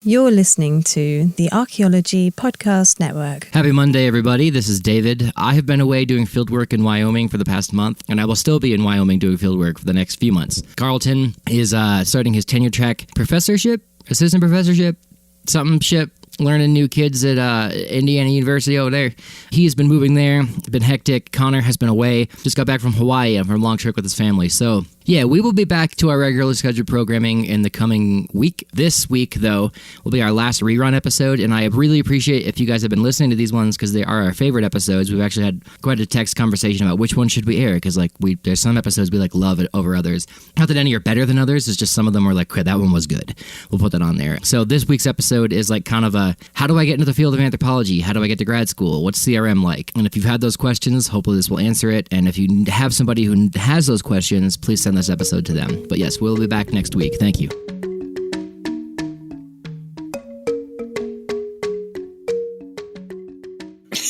You're listening to the Archaeology Podcast Network. Happy Monday, everybody. This is David. I have been away doing fieldwork in Wyoming for the past month, and I will still be in Wyoming doing fieldwork for the next few months. Carlton is starting his tenure track professorship, assistant professorship, something ship, learning new kids at Indiana University over there. He has been moving there. It's been hectic. Connor has been away. Just got back from Hawaii from a long trip with his family. So, yeah, we will be back to our regularly scheduled programming in the coming week. This week, though, will be our last rerun episode, and I really appreciate if you guys have been listening to these ones because they are our favorite episodes. We've actually had quite a text conversation about which one should we air because there's some episodes we love it over others. Not that any are better than others, it's just some of them were okay, that one was good. We'll put that on there. So this week's episode is kind of a, how do I get into the field of anthropology? How do I get to grad school? What's CRM like? And if you've had those questions, hopefully this will answer it. And if you have somebody who has those questions, please send this episode to them. But yes, we'll be back next week. Thank you.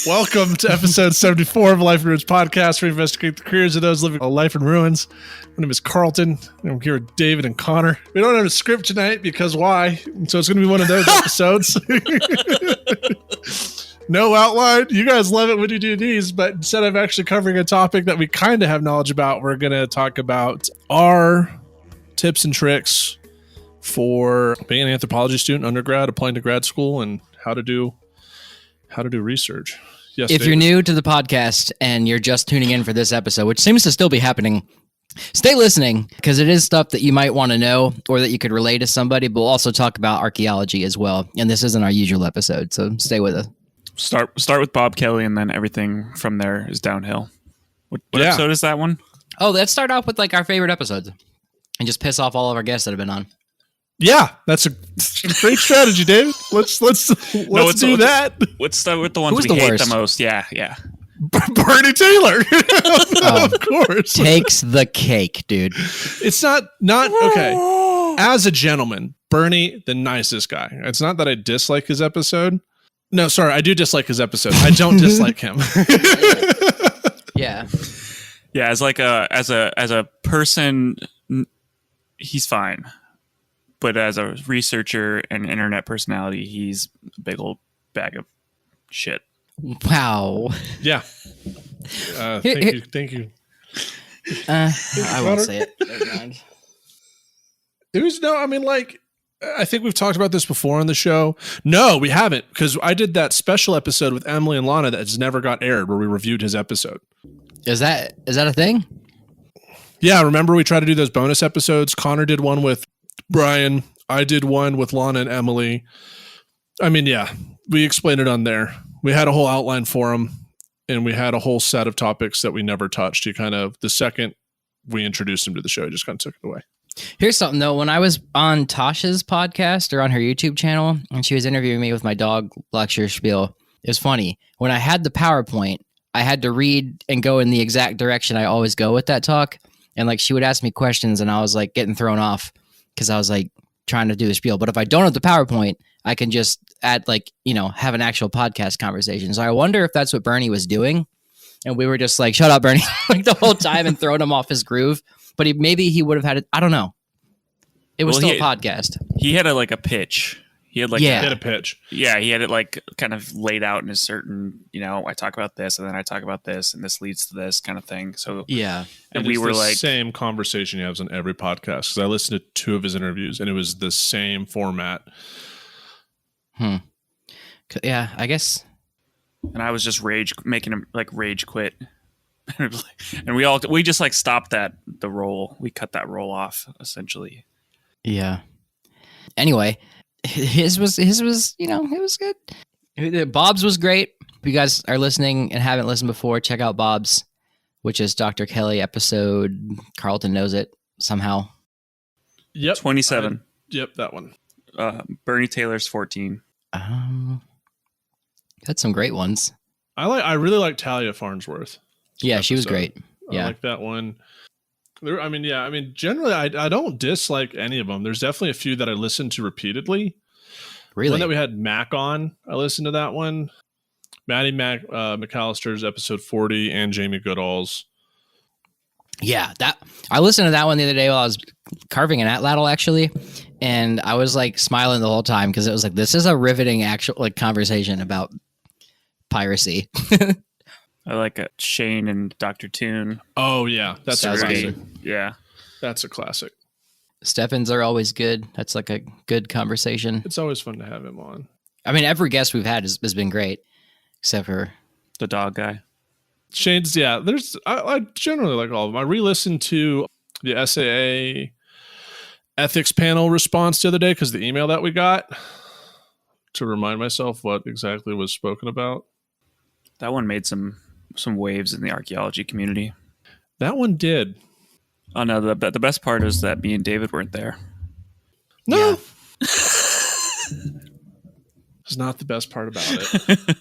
Welcome to episode 74 of Life in Ruins podcast, where we investigate the careers of those living a life in ruins. My name is Carlton, and I'm here with David and Connor. We don't have a script tonight because why? So it's going to be one of those episodes. No outline. You guys love it when you do these, but instead of actually covering a topic that we kind of have knowledge about, we're going to talk about our tips and tricks for being an anthropology student, undergrad, applying to grad school, and how to do research. Yes, if David. you're new to the podcast and you're just tuning in for this episode, which seems to still be happening, stay listening because it is stuff that you might want to know or that you could relate to somebody, but we'll also talk about archaeology as well. And this isn't our usual episode, so stay with us. Start with Bob Kelly, and then everything from there is downhill. What episode is that one? Oh, let's start off with our favorite episodes and just piss off all of our guests that have been on. Yeah, that's a great strategy, David. Let's do that. Let's start with the ones Who's we the hate worst? the most. Yeah. Bernie Taylor. Of course. Takes the cake, dude. It's not okay. As a gentleman, Bernie, the nicest guy. It's not that I dislike his episode. No, sorry, I do dislike his episode. I don't dislike him. Yeah. Yeah, as a person, he's fine. But as a researcher and internet personality, he's a big old bag of shit. Wow. Yeah. Thank you. I won't say it. Never mind. I think we've talked about this before on the show. No, we haven't, because I did that special episode with Emily and Lana that has never got aired where we reviewed his episode. Is that a thing? Yeah, remember we tried to do those bonus episodes? Connor did one with Brian. I did one with Lana and Emily. Yeah, we explained it on there. We had a whole outline for him, and we had a whole set of topics that we never touched. The second we introduced him to the show, he just kind of took it away. Here's something, though. When I was on Tasha's podcast or on her YouTube channel, and she was interviewing me with my dog lecture spiel, it was funny. When I had the PowerPoint, I had to read and go in the exact direction I always go with that talk. And she would ask me questions, and I was getting thrown off because I was trying to do the spiel. But if I don't have the PowerPoint, I can just add have an actual podcast conversation. So I wonder if that's what Bernie was doing. And we were just shut up, Bernie, the whole time and throwing him off his groove. But maybe he would have had it. I don't know. It was still a podcast. He had a pitch. He had He had a pitch. Yeah, he had it kind of laid out in a certain, I talk about this and then I talk about this and this leads to this kind of thing. So yeah, and we were the same conversation he has on every podcast, because I listened to 2 of his interviews and it was the same format. Yeah, I guess. And I was just making him rage quit. And we just stopped the roll. We cut that roll off essentially. Yeah. Anyway, his was it was good. Bob's was great. If you guys are listening and haven't listened before, check out Bob's, which is Dr. Kelly episode. Carlton knows it somehow. Yep. 27. Yep, that one. Bernie Taylor's 14. Had some great ones. I really like Talia Farnsworth. Yeah, she was great. Yeah. I like that one. Generally, I don't dislike any of them. There's definitely a few that I listen to repeatedly. Really? One that we had Mac on, I listened to that one. Maddie McAllister's episode 40 and Jamie Goodall's. Yeah, that I listened to that one the other day while I was carving an atlatl, actually, and I was like smiling the whole time because it was like, this is a riveting actual like conversation about piracy. I like Shane and Dr. Toon. Oh yeah, that's a classic. Yeah, That's a classic. Steffens are always good. That's like a good conversation. It's always fun to have him on. I mean, every guest we've had has been great, except for the dog guy. Shane's, yeah. I generally like all of them. I re-listened to the SAA ethics panel response the other day because the email that we got to remind myself what exactly was spoken about. That one made some waves in the archaeology community. That one did. Oh no, the best part is that me and David weren't there. No. Yeah. It's not the best part about it.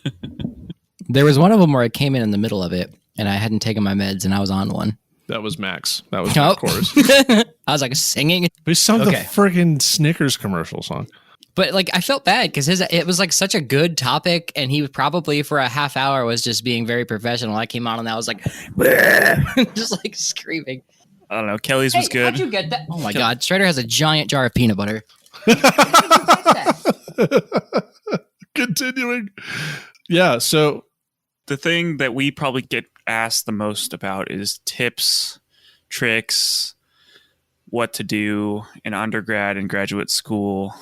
There was one of them where I came in the middle of it and I hadn't taken my meds and I was on one. That was Max. That was Oh. Max chorus. I was like singing. We sung Okay. the friggin' Snickers commercial song. But like I felt bad because it was like such a good topic, and he probably for a half hour was just being very professional. I came on and I was like, just like screaming. I don't know. Kelly's was good. How'd you get that? Oh my God, Strider has a giant jar of peanut butter. Continuing. Yeah, so The thing that we probably get asked the most about is tips, tricks, what to do in undergrad and graduate school.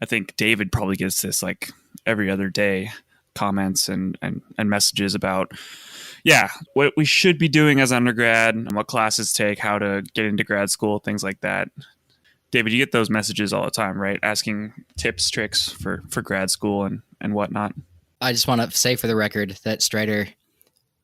I think David probably gets this like every other day, comments and messages about, what we should be doing as undergrad and what classes take, how to get into grad school, things like that. David, you get those messages all the time, right? Asking tips, tricks for grad school and whatnot. I just want to say for the record that Strider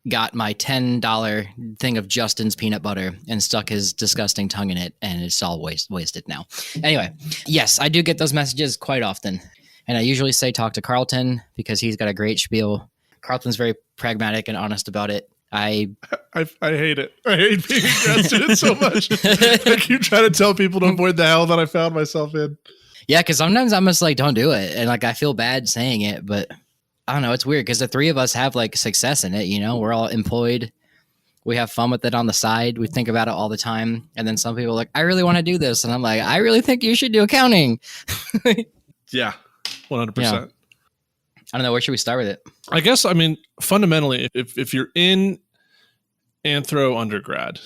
got my $10 thing of Justin's peanut butter and stuck his disgusting tongue in it, and it's all wasted now. Anyway, yes, I do get those messages quite often, and I usually say talk to Carlton because he's got a great spiel. Carlton's very pragmatic and honest about it. I hate it. I hate being a grad student so much. I keep trying to tell people to avoid the hell that I found myself in. Yeah, because sometimes I'm just like, don't do it, and like I feel bad saying it, but I don't know. It's weird because the three of us have like success in it. You know, we're all employed. We have fun with it on the side. We think about it all the time. And then some people are like, I really want to do this. And I'm like, I really think you should do accounting. Yeah, 100%. Yeah. I don't know. Where should we start with it? I guess, I mean, fundamentally, if you're in Anthro undergrad,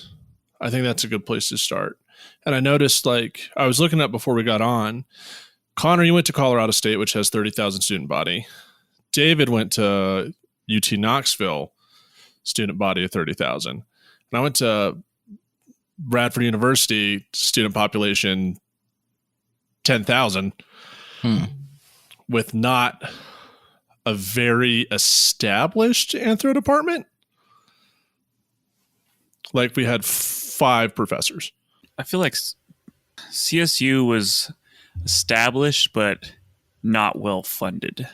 I think that's a good place to start. And I noticed, like, I was looking up before we got on, Connor, you went to Colorado State, which has 30,000 student body. David went to UT Knoxville, student body of 30,000. And I went to Radford University, student population 10,000, with not a very established anthro department. Like we had 5 professors. I feel like CSU was established, but not well funded.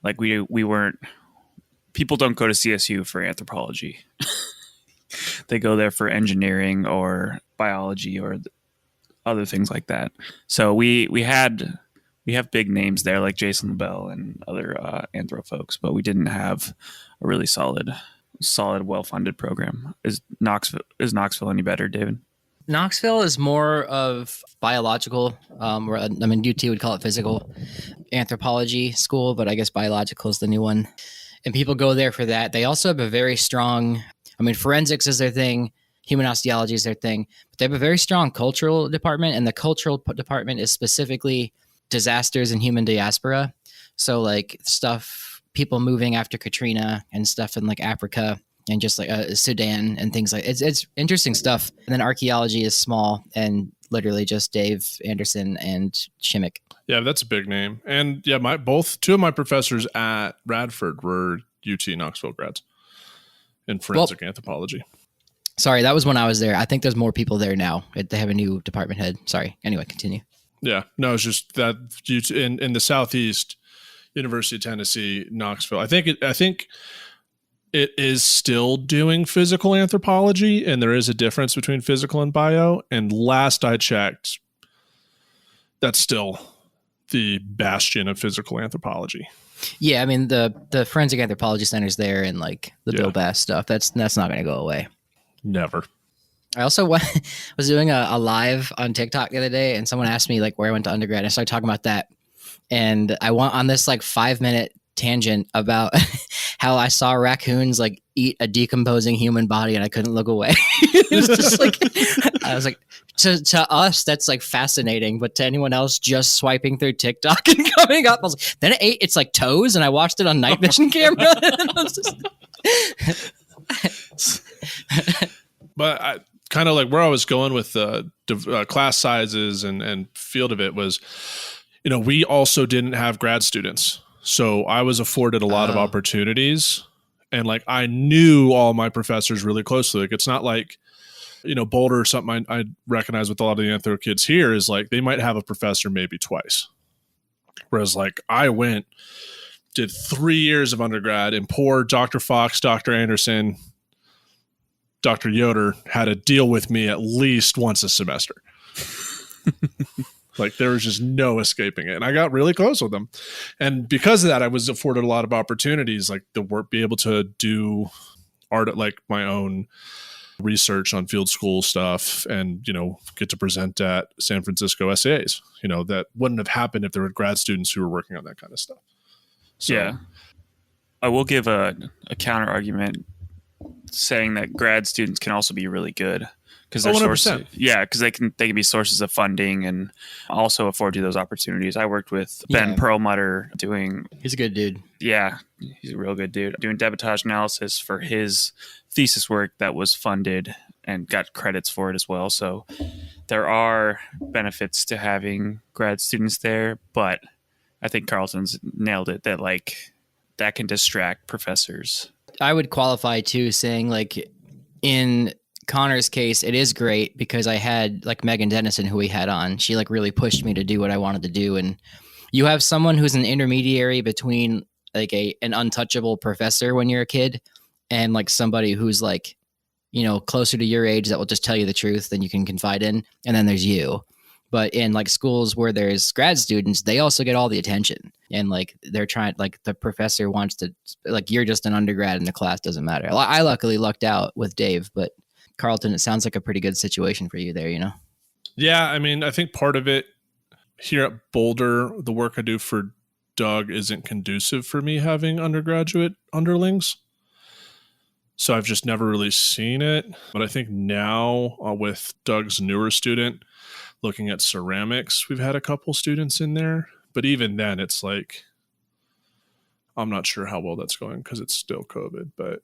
Like we weren't, people don't go to CSU for anthropology. They go there for engineering or biology or other things like that. So we have big names there like Jason LaBelle and other anthro folks, but we didn't have a really solid, well-funded program. Is Knoxville any better, David? Knoxville is more of biological. UT would call it physical anthropology school, but I guess biological is the new one. And people go there for that. They also have a very strong, forensics is their thing. Human osteology is their thing. But they have a very strong cultural department, and the cultural department is specifically disasters and human diaspora. So like stuff, people moving after Katrina and stuff in like Africa and just like Sudan and things like it's interesting stuff. And then archaeology is small and literally just Dave Anderson and Shimmick. Yeah, that's a big name. And yeah, two of my professors at Radford were UT Knoxville grads in forensic anthropology. Sorry, that was when I was there. I think there's more people there now. They have a new department head. Sorry. Anyway, continue. Yeah, no, it's just that in the Southeast, University of Tennessee, Knoxville. I think it is still doing physical anthropology, and there is a difference between physical and bio. And last I checked, that's still the bastion of physical anthropology. Yeah, the Forensic Anthropology Center's there, and like the Bill Bass stuff. That's not going to go away. Never. I also was doing a live on TikTok the other day, and someone asked me like where I went to undergrad. And I started talking about that, and I went on this like 5-minute tangent about how I saw raccoons like eat a decomposing human body, and I couldn't look away. It was just like I was like, to us that's like fascinating, but to anyone else just swiping through TikTok and coming up, I was like, then it ate its like toes, and I watched it on night vision camera. And I was just But I kind of like where I was going with the class sizes and field of it was, we also didn't have grad students. So I was afforded a lot of opportunities, and like I knew all my professors really closely. Like it's not like, Boulder or something I recognize with a lot of the anthro kids here is like they might have a professor maybe twice. Whereas like I did 3 years of undergrad, and poor Dr. Fox, Dr. Anderson, Dr. Yoder had to deal with me at least once a semester. Like there was just no escaping it. And I got really close with them. And because of that, I was afforded a lot of opportunities, like be able to do art, like my own research on field school stuff, and, get to present at San Francisco SAAs, that wouldn't have happened if there were grad students who were working on that kind of stuff. So, yeah. I will give a counter argument saying that grad students can also be really good because they're 100%. because they can be sources of funding and also afford you those opportunities. I worked with Ben Perlmutter he's a good dude. Yeah, he's a real good dude, doing debitage analysis for his thesis work that was funded and got credits for it as well. So there are benefits to having grad students there, but I think Carlton's nailed it that like that can distract professors. I would qualify too, saying like in Connor's case, it is great because I had like Megan Dennison, who we had on. She like really pushed me to do what I wanted to do. And you have someone who's an intermediary between like an untouchable professor when you're a kid and like somebody who's like, closer to your age that will just tell you the truth and you can confide in. And then there's you. But in like schools where there's grad students, they also get all the attention. And like they're trying, like the professor wants to, like you're just an undergrad and the class doesn't matter. I luckily lucked out with Dave, but Carlton, it sounds like a pretty good situation for you there, Yeah, I mean, I think part of it here at Boulder, the work I do for Doug isn't conducive for me having undergraduate underlings. So I've just never really seen it. But I think now with Doug's newer student, looking at ceramics, we've had a couple students in there. But even then, it's like, I'm not sure how well that's going because it's still COVID. But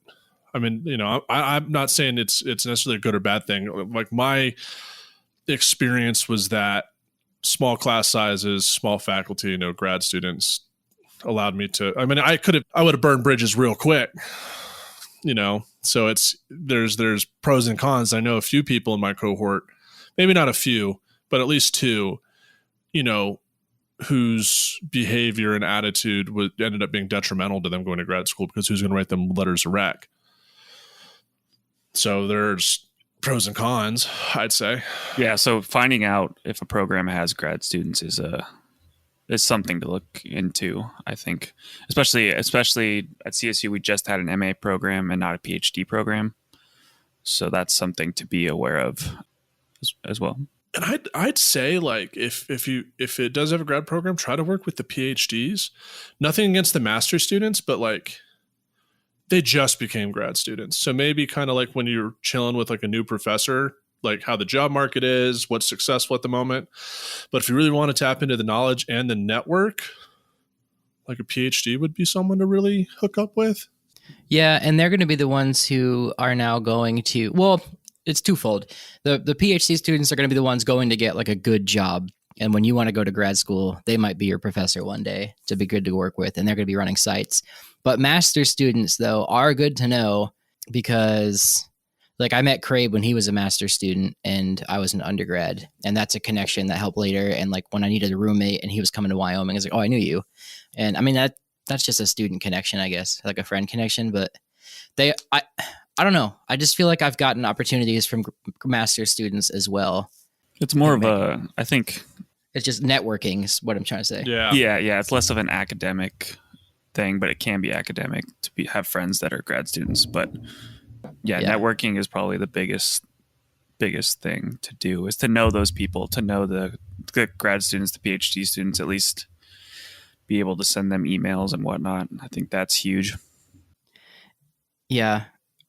I mean, I'm not saying it's necessarily a good or bad thing. Like my experience was that small class sizes, small faculty, grad students allowed me to, I mean, I would have burned bridges real quick, so there's pros and cons. I know a few people in my cohort, maybe not a few, but at least two, whose behavior and attitude ended up being detrimental to them going to grad school because who's going to write them letters of rec? So there's pros and cons, I'd say. Yeah, so finding out if a program has grad students is something to look into, I think. Especially at CSU, we just had an MA program and not a PhD program. So that's something to be aware of as well. And I'd say like if it does have a grad program, try to work with the PhDs. Nothing against the master students, but like they just became grad students. So maybe kind of like when you're chilling with like a new professor, like how the job market is, what's successful at the moment. But if you really want to tap into the knowledge and the network, like a PhD would be someone to really hook up with. Yeah, and they're going to be the ones who are now going to, well, it's twofold. The PhD students are going to be the ones going to get like a good job. And when you want to go to grad school, they might be your professor one day to be good to work with, and they're going to be running sites. But master students, though, are good to know because like I met Craig when he was a master student and I was an undergrad, and that's a connection that helped later. And like when I needed a roommate and he was coming to Wyoming, I was like, oh, I knew you. And I mean, that's just a student connection, I guess, like a friend connection. But I don't know. I just feel like I've gotten opportunities from master students as well. It's more of a, I think it's just networking is what I'm trying to say. Yeah. It's less of an academic thing, but it can be academic to have friends that are grad students. But yeah, networking is probably the biggest biggest thing to do, is to know those people, to know the grad students, the PhD students, at least be able to send them emails and whatnot. I think that's huge. Yeah.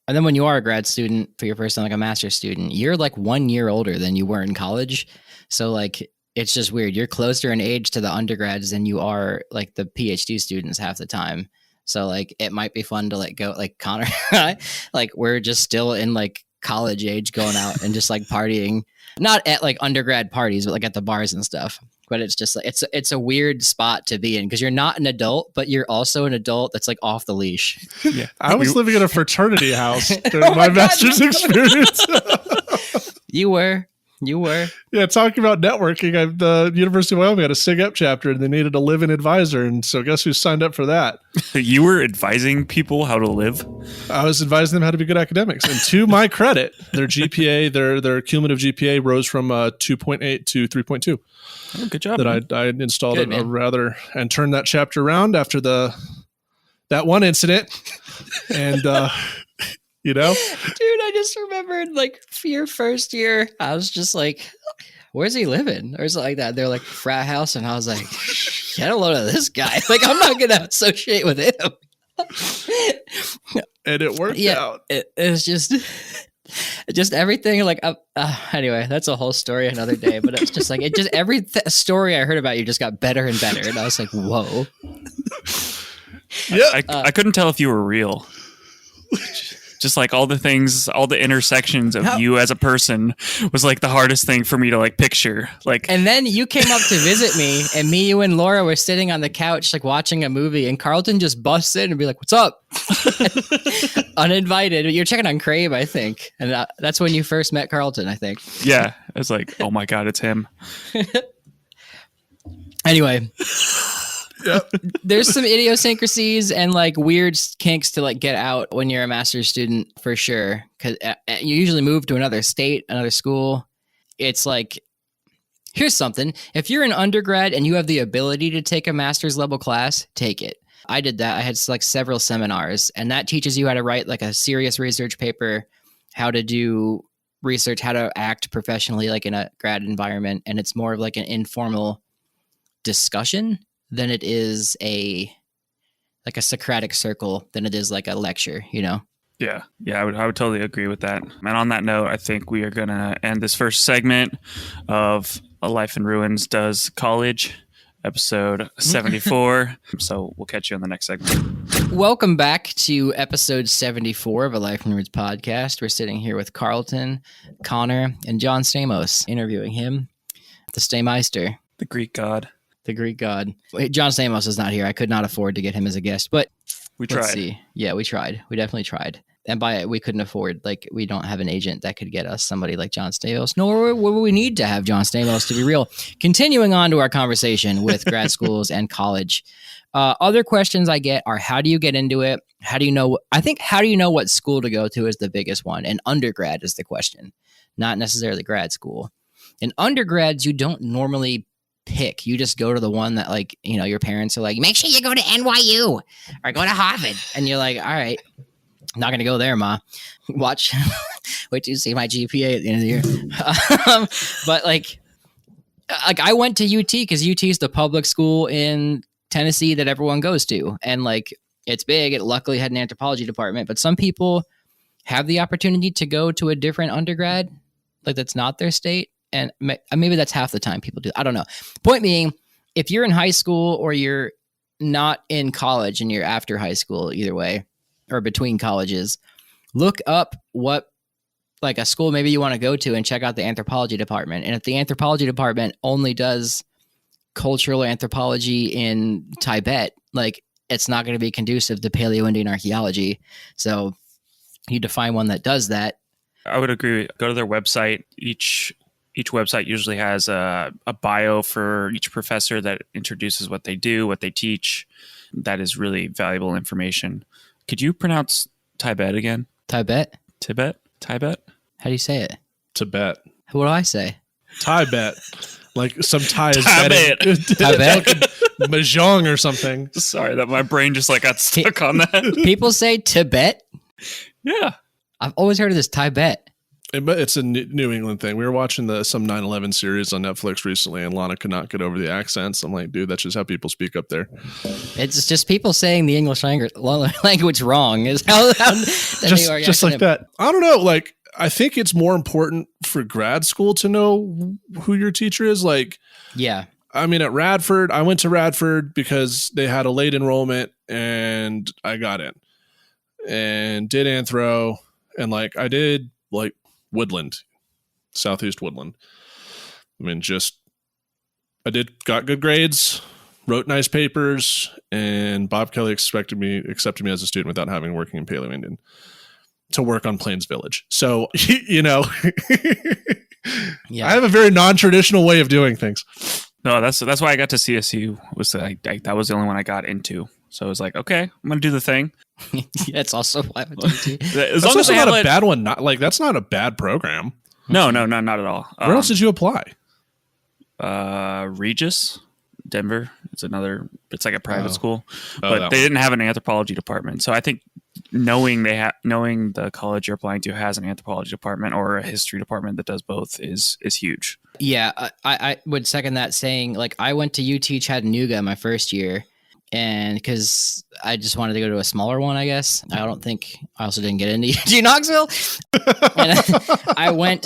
And then when you are a grad student for your first time, like a master's student, you're like 1 year older than you were in college. So like, it's just weird. You're closer in age to the undergrads than you are like the PhD students half the time. So like, it might be fun to like go like Connor, like we're just still in like college age going out and just like partying, not at like undergrad parties, but like at the bars and stuff. But it's just like, it's a weird spot to be in because you're not an adult, but you're also an adult that's like off the leash. Yeah. I was living in a fraternity house during my master's experience. You were. Yeah, talking about networking, the University of Wyoming had a SIG Up chapter, and they needed a live-in advisor, and so guess who signed up for that? You were advising people how to live? I was advising them how to be good academics, and to my credit, their GPA, their cumulative GPA rose from 2.8 to 3.2. Oh, good job. That I installed and turned that chapter around after that one incident, and you know, dude, I just remembered like for your first year, I was just like, where's he living? Or something like that. They're like frat house. And I was like, get a load of this guy. Like, I'm not going to associate with him. And it worked out. It was just everything. Like, anyway, that's a whole story another day, but it's just like, every story I heard about you just got better and better. And I was like, whoa. Yeah. I couldn't tell if you were real. Just like all the things, all the intersections of you as a person was like the hardest thing for me to like picture. Like, and then you came up to visit me, and me, you, and Laura were sitting on the couch like watching a movie, and Carlton just busts in and be like, "What's up?" Uninvited. You're checking on Crave, I think, and that's when you first met Carlton, I think. Yeah, I was like, "Oh my god, it's him." Anyway. Yep. There's some idiosyncrasies and like weird kinks to like get out when you're a master's student for sure. Cause you usually move to another state, another school. It's like, here's something. If you're an undergrad and you have the ability to take a master's level class, take it. I did that. I had like several seminars, and that teaches you how to write like a serious research paper, how to do research, how to act professionally, like in a grad environment. And it's more of like an informal discussion than it is a Socratic circle than it is like a lecture, you know? Yeah, I would totally agree with that. And on that note, I think we are going to end this first segment of A Life in Ruins Does College, episode 74. So we'll catch you on the next segment. Welcome back to episode 74 of A Life in Ruins podcast. We're sitting here with Carlton, Connor, and John Stamos, interviewing him, the Staymeister. The Greek god. The Greek god. Wait, John Stamos is not here. I could not afford to get him as a guest, but we tried. Let's see. Yeah, we tried. We definitely tried. And by it, we couldn't afford, like, we don't have an agent that could get us somebody like John Stamos, nor would we need to have John Stamos, to be real. Continuing on to our conversation with grad schools and college. Other questions I get are, how do you get into it? How do you know what school to go to is the biggest one. And undergrad is the question, not necessarily grad school. In undergrads, you don't normally pick. You just go to the one that, like, you know, your parents are like, make sure you go to NYU or go to Harvard. And you're like, all right, not going to go there, Ma. Wait till you see my GPA at the end of the year. But like I went to UT because UT is the public school in Tennessee that everyone goes to. And like, it's big. It luckily had an anthropology department, but some people have the opportunity to go to a different undergrad, like that's not their state. And maybe that's half the time people do. I don't know. Point being, if you're in high school or you're not in college and you're after high school, either way, or between colleges, look up what like a school maybe you want to go to and check out the anthropology department. And if the anthropology department only does cultural anthropology in Tibet, like it's not going to be conducive to Paleo-Indian archaeology. So you need to find one that does that. I would agree. Go to their website. Each website usually has a bio for each professor that introduces what they do, what they teach. That is really valuable information. Could you pronounce Tibet again? Tibet? Tibet? How do you say it? Tibet. What do I say? Tibet. Like some Thai is Tibet. Tibet? Mahjong or something. Sorry, that my brain just like got stuck on that. People say Tibet? Yeah. I've always heard of this Tibet. But it's a New England thing. We were watching some 9/11 series on Netflix recently, and Lana could not get over the accents. I'm like, dude, that's just how people speak up there. It's just people saying the English language wrong is how just like that. I don't know. Like, I think it's more important for grad school to know who your teacher is. Like, yeah. I mean, at Radford, I went to Radford because they had a late enrollment, and I got in and did anthro, and like I did like Woodland, Southeast Woodland. I mean, got good grades, wrote nice papers, and Bob Kelly accepted me as a student without having working in Paleo-Indian to work on Plains Village. So, yeah. I have a very non-traditional way of doing things. No, that's why I got to CSU. That was the only one I got into. So I was like, okay, I'm gonna do the thing. That's also why I went to as long as not a bad one. Not like that's not a bad program. No, not at all. Where else did you apply? Regis, Denver. It's like a private school, Oh, but they didn't have an anthropology department. So I think knowing the college you're applying to has an anthropology department or a history department that does both is huge. Yeah, I would second that, saying like I went to UT Chattanooga my first year, and because I just wanted to go to a smaller one, I guess. I also didn't get into UT Knoxville. And I went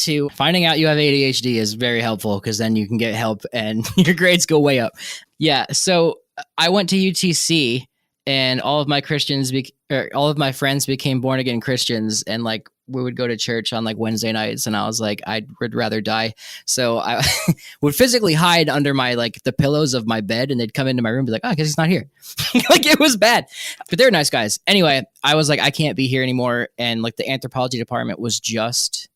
to finding out you have ADHD is very helpful because then you can get help and your grades go way up. Yeah, so I went to UTC, and all of my friends became born again Christians, and like we would go to church on like Wednesday nights, and I was like, I would rather die. So I would physically hide under my like the pillows of my bed, and they'd come into my room and be like, oh, I guess he's not here. Like it was bad, but they're nice guys. Anyway, I was like, I can't be here anymore. And like the anthropology department was just,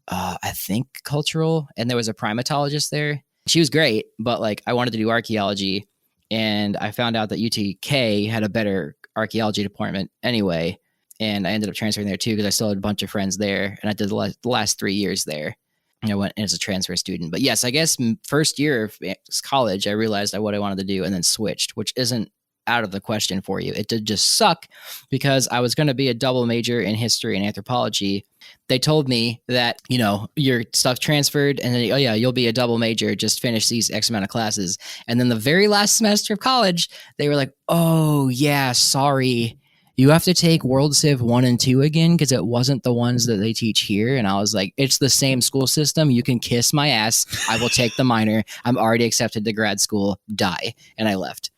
I think cultural. And there was a primatologist there. She was great, but like I wanted to do archaeology, and I found out that UTK had a better archaeology department anyway. And I ended up transferring there too because I still had a bunch of friends there, and I did the last 3 years there. And I went as a transfer student. But yes, I guess first year of college, I realized what I wanted to do and then switched, which isn't out of the question for you. It did just suck because I was going to be a double major in history and anthropology. They told me that, your stuff transferred and then, oh yeah, you'll be a double major, just finish these X amount of classes. And then the very last semester of college, they were like, oh yeah, sorry. You have to take World Civ 1 and 2 again because it wasn't the ones that they teach here. And I was like, it's the same school system. You can kiss my ass. I will take the minor. I'm already accepted to grad school. Die. And I left.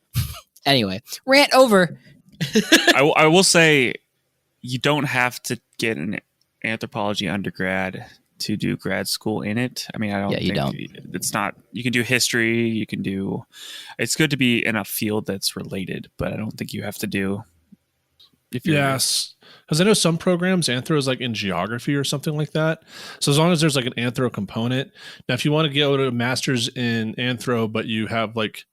Anyway, rant over. I will say you don't have to get an anthropology undergrad to do grad school in it. I mean, I don't think you don't. It's not, you can do history. It's good to be in a field that's related, but I don't think you have to do. Yes, because I know some programs anthro is like in geography or something like that. So as long as there's like an anthro component. Now, if you want to go to a master's in anthro, but you have like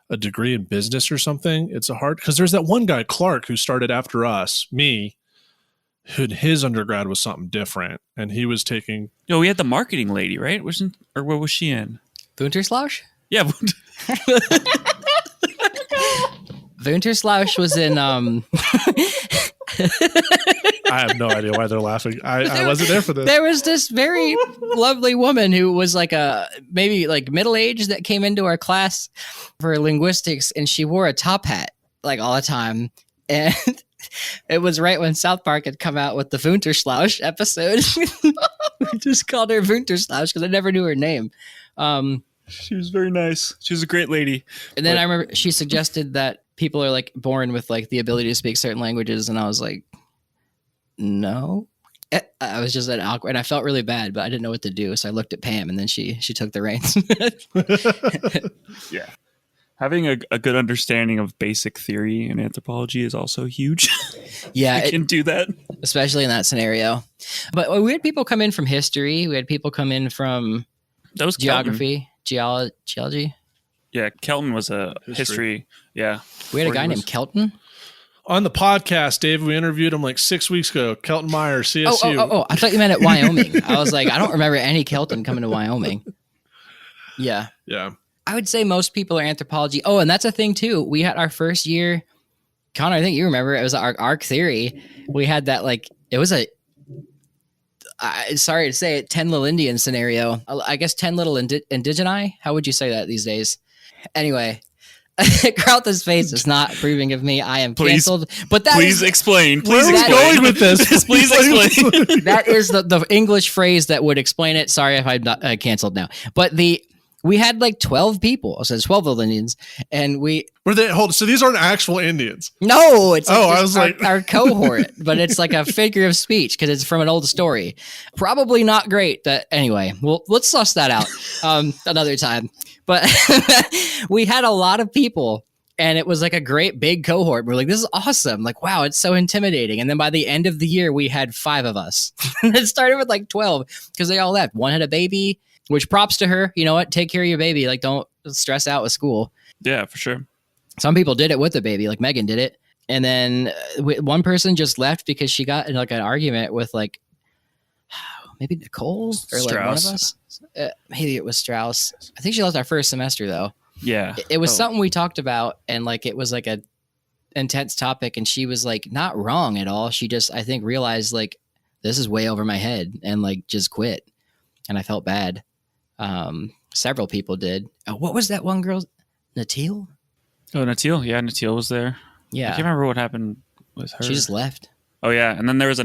a degree in business or something, it's a hard, because there's that one guy, Clark, who started after me, who his undergrad was something different, and he was taking. We had the marketing lady, right? What was she in? Wunterslausch? Yeah. Wunterslausch was in I have no idea why they're laughing. I wasn't there for this. There was this very lovely woman who was like maybe like middle-aged that came into our class for linguistics, and she wore a top hat like all the time. And it was right when South Park had come out with the Wunterslausch episode. We just called her Wunterslausch because I never knew her name. She was very nice. She was a great lady. And then I remember she suggested that people are like born with like the ability to speak certain languages, and I was like, no. I was just awkward, and I felt really bad, but I didn't know what to do, so I looked at Pam, and then she took the reins. Yeah, having a good understanding of basic theory in anthropology is also huge. Yeah, you can do that, especially in that scenario. But we had people come in from history. We had people come in from geography, geology. Yeah, Kelton was a history. Yeah, we had a guy named Kelton. On the podcast, Dave, we interviewed him like 6 weeks ago. Kelton Meyer, CSU. Oh, I thought you meant at Wyoming. I was like, I don't remember any Kelton coming to Wyoming. Yeah. Yeah. I would say most people are anthropology. Oh, and that's a thing too. We had our first year, Connor, I think you remember, it was our arc theory. We had that like It was sorry to say it, 10 little Indian scenario. I guess 10 little indigeni. How would you say that these days? Anyway, Carlton's face is not approving of me. I am canceled. But please explain. Where are we going with this? Please explain. That is the English phrase that would explain it. Sorry if I'm not canceled now. But we had like 12 people. So it's 12 little Indians, and we Were they so these aren't actual Indians? no, it's I was like our cohort, but it's like a figure of speech because it's from an old story. Probably not great. Anyway, well, let's suss that out another time. But we had a lot of people, and it was like a great big cohort. We're like, this is awesome. Like, wow, it's so intimidating. And then by the end of the year, we had 5 of us. It started with like 12 because they all left. One had a baby, which props to her. You know what? Take care of your baby. Like, don't stress out with school. Yeah, for sure. Some people did it with the baby, like Megan did it. And then one person just left because she got in like an argument with like maybe Nicole or like one of us. Maybe it was Strauss. I think she left our first semester though. Yeah. It was something we talked about, and like it was like a intense topic, and she was like not wrong at all. She just, I think, realized like this is way over my head and like just quit. And I felt bad. Several people did. Oh, what was that one girl? Natil? Oh, Natil. Yeah, Natil was there. Yeah. I can't remember what happened with her. She just left. Oh, yeah. And then there was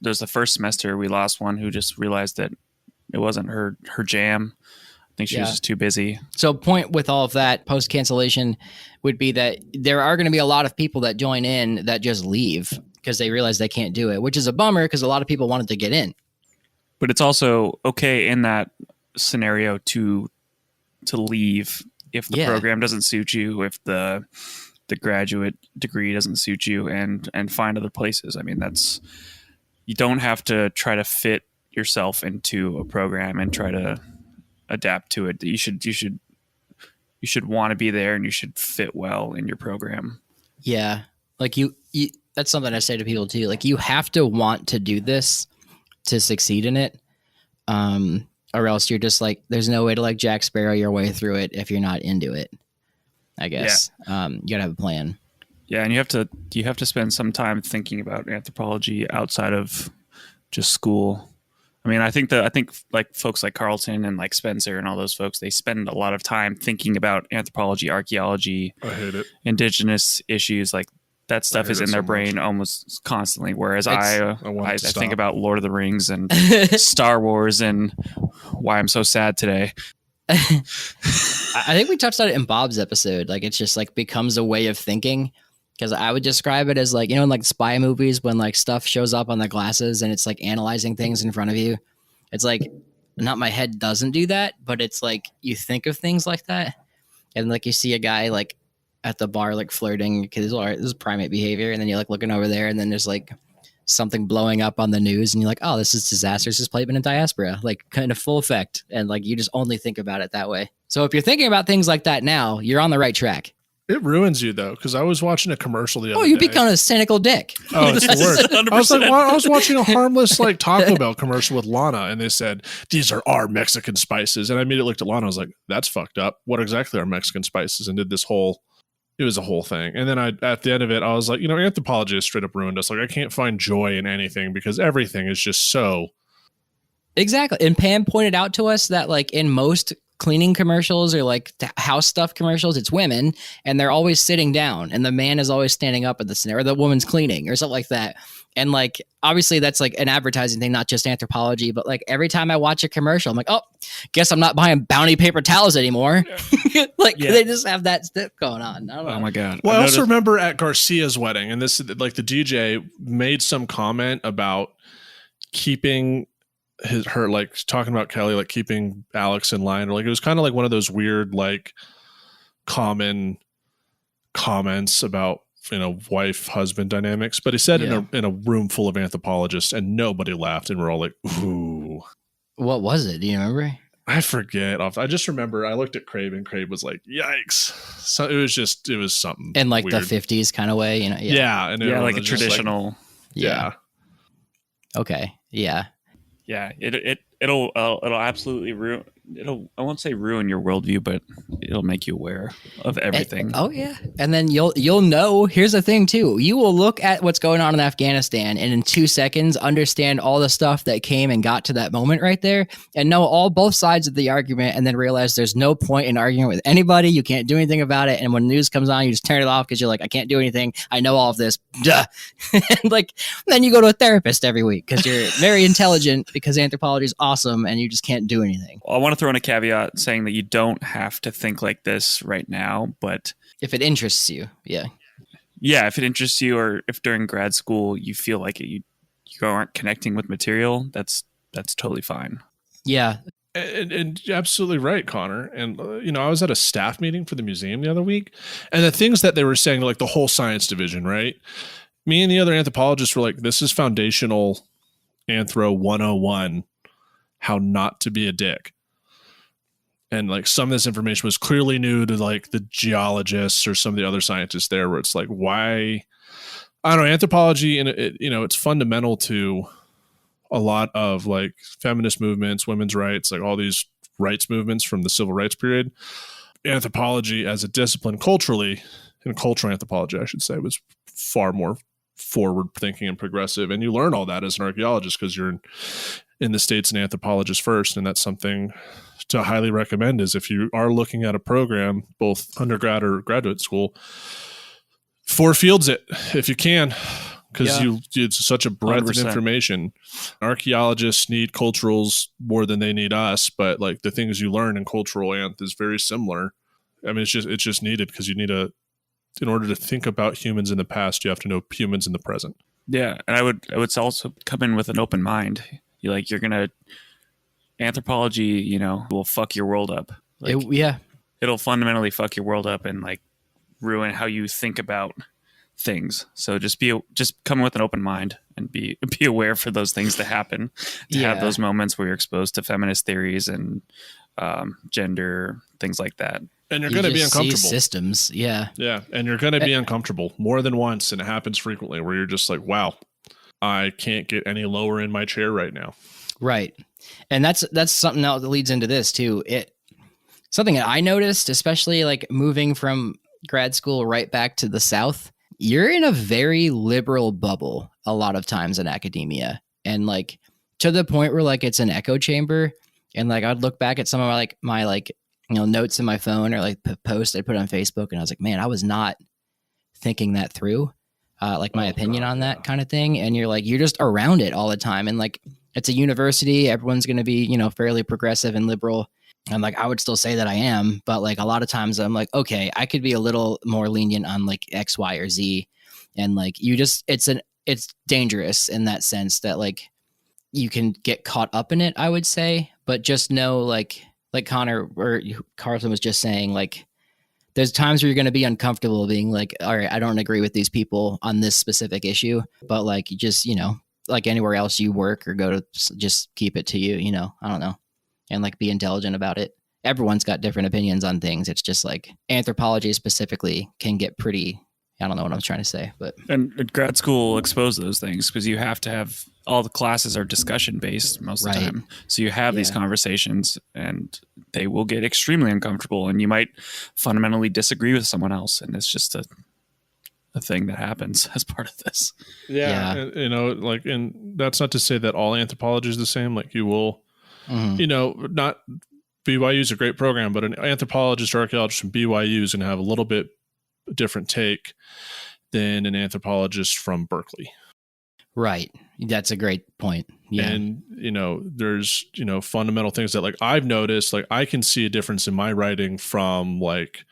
there's the first semester, we lost one who just realized that it wasn't her jam. I think she was just too busy. So point with all of that post cancellation would be that there are going to be a lot of people that join in that just leave because they realize they can't do it, which is a bummer because a lot of people wanted to get in. But it's also okay in that scenario to leave if the program doesn't suit you, if the graduate degree doesn't suit you, and find other places. I mean, you don't have to try to fit yourself into a program and try to adapt to it. You should want to be there, and you should fit well in your program. Yeah. Like you that's something I say to people too. Like you have to want to do this to succeed in it. Or else you're just like, there's no way to like Jack Sparrow your way through it if you're not into it, I guess. You gotta have a plan. Yeah. And you have to spend some time thinking about anthropology outside of just school. I mean, I think like folks like Carlton and like Spencer and all those folks, they spend a lot of time thinking about anthropology, archaeology, I hate it. Indigenous issues. Like that stuff is in their brain almost constantly. Whereas I think about Lord of the Rings and Star Wars and why I'm so sad today. I think we touched on it in Bob's episode. Like it's just like becomes a way of thinking. Because I would describe it as like, you know, in like spy movies when like stuff shows up on the glasses and it's like analyzing things in front of you. It's like, not my head doesn't do that, but it's like you think of things like that. And like you see a guy like at the bar like flirting because this is primate behavior. And then you're like looking over there and then there's like something blowing up on the news and you're like, oh, this is disasters displacement in diaspora, like kind of full effect. And like you just only think about it that way. So if you're thinking about things like that now, you're on the right track. It ruins you though, because I was watching a commercial the other day. Oh, you become a cynical dick. Oh, it's the worst. I was like, I was watching a harmless like Taco Bell commercial with Lana, and they said these are our Mexican spices, and I immediately looked at Lana. I was like, that's fucked up. What exactly are Mexican spices? And did this whole. It was a whole thing, and then at the end of it, I was like, anthropology has straight up ruined us. Like, I can't find joy in anything because everything is just so. Exactly, and Pam pointed out to us that like in most cleaning commercials or like house stuff commercials, it's women and they're always sitting down and the man is always standing up at the center, or the woman's cleaning or something like that. And like, obviously that's like an advertising thing, not just anthropology, but like every time I watch a commercial, I'm like, oh, guess I'm not buying Bounty paper towels anymore. They just have that stuff going on. I don't know. Oh my God. Well, I also remember at Garcia's wedding, and this like the DJ made some comment about keeping her like talking about Kelly, like keeping Alex in line, or like it was kind of like one of those weird like common comments about wife husband dynamics, but he said in a room full of anthropologists and nobody laughed and we're all like, ooh. What was it? Do you remember? I forget. I just remember I looked at Craig and Craig was like, yikes. So it was something in like weird. the 50s kind of way, and like a traditional like, okay. Yeah. Yeah, it'll absolutely I won't say ruin your worldview, but it'll make you aware of everything. Oh yeah, and then you'll know. Here's the thing too: you will look at what's going on in Afghanistan, and in 2 seconds, understand all the stuff that came and got to that moment right there, and know both sides of the argument, and then realize there's no point in arguing with anybody. You can't do anything about it, and when news comes on, you just turn it off because you're like, I can't do anything. I know all of this. Duh. And like, then you go to a therapist every week because you're very intelligent because anthropology is awesome, and you just can't do anything. Well, I want to throw in a caveat saying that you don't have to think like this right now, but If it interests you, yeah. Yeah, if it interests you, or if during grad school you feel like you aren't connecting with material, that's totally fine. Yeah. And you're absolutely right, Connor. And, I was at a staff meeting for the museum the other week, and the things that they were saying, like the whole science division, right? Me and the other anthropologists were like, this is foundational Anthro 101, how not to be a dick. And like some of this information was clearly new to like the geologists or some of the other scientists there, where it's like, why? I don't know, anthropology, and it's fundamental to a lot of like feminist movements, women's rights, like all these rights movements from the civil rights period. Anthropology as a discipline culturally, and cultural anthropology, I should say, was far more forward thinking and progressive. And you learn all that as an archaeologist because you're in the States an anthropologist first. And that's something to highly recommend, is if you are looking at a program, both undergrad or graduate school, 4 fields it if you can, because it's such a breadth 100%. of information. Archaeologists need culturals more than they need us, but like the things you learn in cultural anth is very similar. I mean, it's just needed because you need in order to think about humans in the past, you have to know humans in the present. Yeah, and I would also come in with an open mind. You're gonna anthropology, will fuck your world up. Like, it'll fundamentally fuck your world up and like ruin how you think about things. So just come with an open mind and be aware for those things to happen. To have those moments where you're exposed to feminist theories and gender, things like that. And you're going to be uncomfortable. See systems, yeah. Yeah, and you're going to be uncomfortable more than once, and it happens frequently where you're just like, wow, I can't get any lower in my chair right now. Right. And that's something else that leads into this too. Something that I noticed, especially like moving from grad school right back to the South, you're in a very liberal bubble a lot of times in academia. And like to the point where like it's an echo chamber. And like I'd look back at some of my notes in my phone or like posts I put on Facebook, and I was like, man, I was not thinking that through. Like my opinion on that kind of thing. And you're just around it all the time. And like, it's a university, everyone's going to be, fairly progressive and liberal. And like, I would still say that I am, but like a lot of times I'm like, okay, I could be a little more lenient on like X, Y, or Z. And like, it's dangerous in that sense that like you can get caught up in it, I would say, but just know like Connor or Carlton was just saying, like, there's times where you're going to be uncomfortable being like, all right, I don't agree with these people on this specific issue, but like, you just, like anywhere else you work or go to, just keep it to you, I don't know. And like be intelligent about it. Everyone's got different opinions on things. It's just like anthropology specifically can get pretty, I don't know what I'm trying to say, but. And grad school will expose those things because you have to have, all the classes are discussion based most of the time. So you have these conversations and they will get extremely uncomfortable, and you might fundamentally disagree with someone else. And it's just a thing that happens as part of this. Yeah. And, and that's not to say that all anthropology is the same. Like you will, not BYU is a great program, but an anthropologist or archaeologist from BYU is going to have a little bit different take than an anthropologist from Berkeley. Right. That's a great point. Yeah. And, there's, fundamental things that like I've noticed, like I can see a difference in my writing from like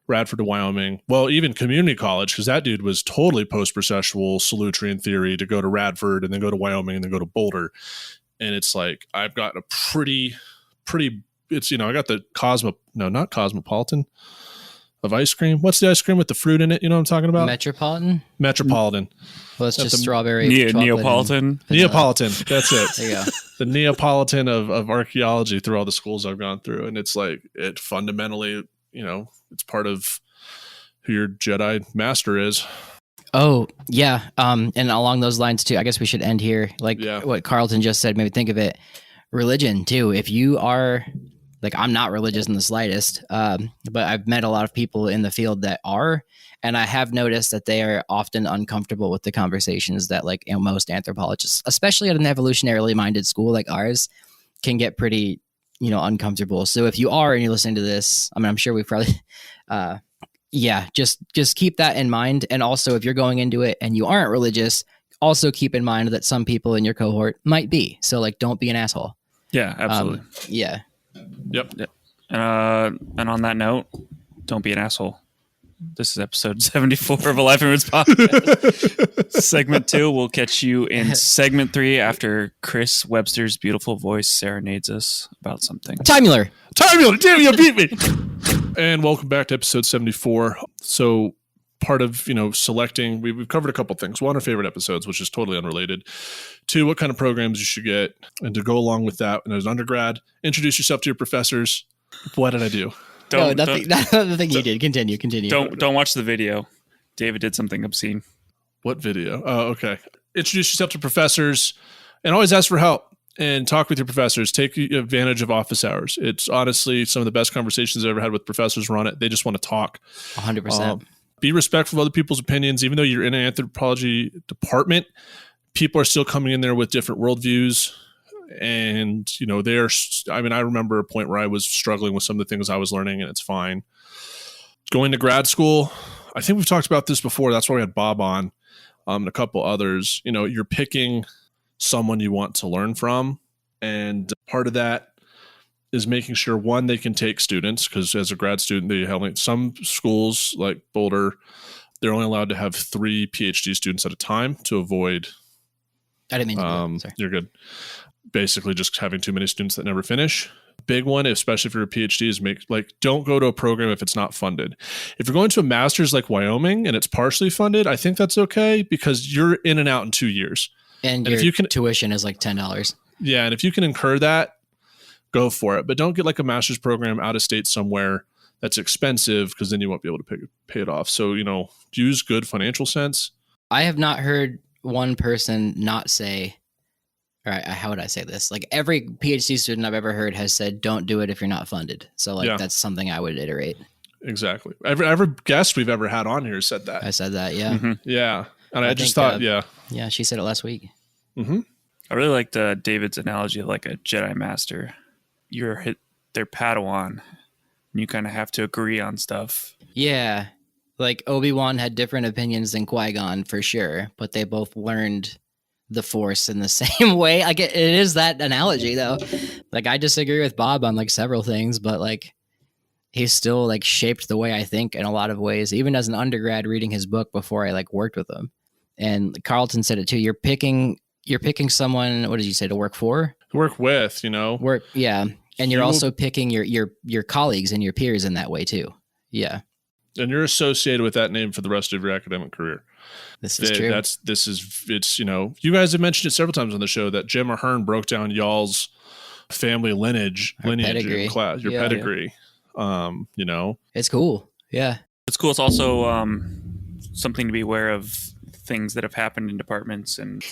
Radford to Wyoming. Well, even community college, because that dude was totally post-processual Solutrean theory to go to Radford and then go to Wyoming and then go to Boulder. And it's like, I've got a pretty, it's, I got the not Cosmopolitan of ice cream. What's the ice cream with the fruit in it? You know what I'm talking about? Metropolitan. Well, it's just strawberry. Neapolitan. Neapolitan. That's it. There you go. The Neapolitan of archaeology through all the schools I've gone through. And it's like, it fundamentally, it's part of who your Jedi master is. Oh, yeah. And along those lines too, I guess we should end here. Like what Carlton just said, maybe think of it. Religion too. If you are Like, I'm not religious in the slightest, but I've met a lot of people in the field that are, and I have noticed that they are often uncomfortable with the conversations that, like, most anthropologists, especially at an evolutionarily minded school like ours, can get pretty, uncomfortable. So if you are and you're listening to this, I mean, I'm sure we probably, just keep that in mind. And also, if you're going into it and you aren't religious, also keep in mind that some people in your cohort might be. So, like, don't be an asshole. Yeah, absolutely. Yeah. Yep. And on that note, don't be an asshole. This is episode 74 of A Life in Roots podcast. Segment 2. We'll catch you in segment 3 after Chris Webster's beautiful voice serenades us about something. Timular. Damn, you beat me. And welcome back to episode 74. So part of, selecting, we've covered a couple things. One, our favorite episodes, which is totally unrelated. Two, what kind of programs you should get. And to go along with that, and as an undergrad, introduce yourself to your professors. What did I do? Nothing you did. Continue. Don't watch the video. David did something obscene. What video? Oh, okay. Introduce yourself to professors and always ask for help and talk with your professors. Take advantage of office hours. It's honestly some of the best conversations I've ever had with professors run it. They just want to talk. 100%. Be respectful of other people's opinions. Even though you're in an anthropology department, people are still coming in there with different worldviews. And, I remember a point where I was struggling with some of the things I was learning, and it's fine. Going to grad school, I think we've talked about this before. That's why we had Bob on, and a couple others. You're picking someone you want to learn from. And part of that is making sure, one, they can take students, because as a grad student, some schools like Boulder, they're only allowed to have 3 PhD students at a time to avoid. I didn't mean to. Sorry. You're good. Basically just having too many students that never finish. Big one, especially if you're a PhD, is don't go to a program if it's not funded. If you're going to a master's like Wyoming and it's partially funded, I think that's okay, because you're in and out in 2 years. And your tuition is like $10. Yeah, and if you can incur that, go for it. But don't get like a master's program out of state somewhere that's expensive, because then you won't be able to pay it off. So, use good financial sense. I have not heard one person not say, all right, how would I say this? Like, every PhD student I've ever heard has said, don't do it if you're not funded. So, that's something I would iterate. Exactly. Every guest we've ever had on here said that. I said that, yeah. Mm-hmm. Yeah. And I just thought, Yeah, she said it last week. Mm-hmm. I really liked David's analogy of like a Jedi Master. You're their Padawan, and you kind of have to agree on stuff. Yeah. Like, Obi-Wan had different opinions than Qui-Gon, for sure, but they both learned the Force in the same way. Like, it is that analogy, though. Like, I disagree with Bob on like several things, but like, he's still like shaped the way I think in a lot of ways, even as an undergrad reading his book before I like worked with him. And Carlton said it too. You're picking someone, what did you say, to work for? Work with, yeah. And you're also picking your colleagues and your peers in that way too. Yeah. And you're associated with that name for the rest of your academic career. This is true. It's you guys have mentioned it several times on the show that Jim Ahern broke down y'all's family lineage pedigree. In class, your pedigree. Yeah. It's cool. Yeah. It's cool. It's also something to be aware of, things that have happened in departments, and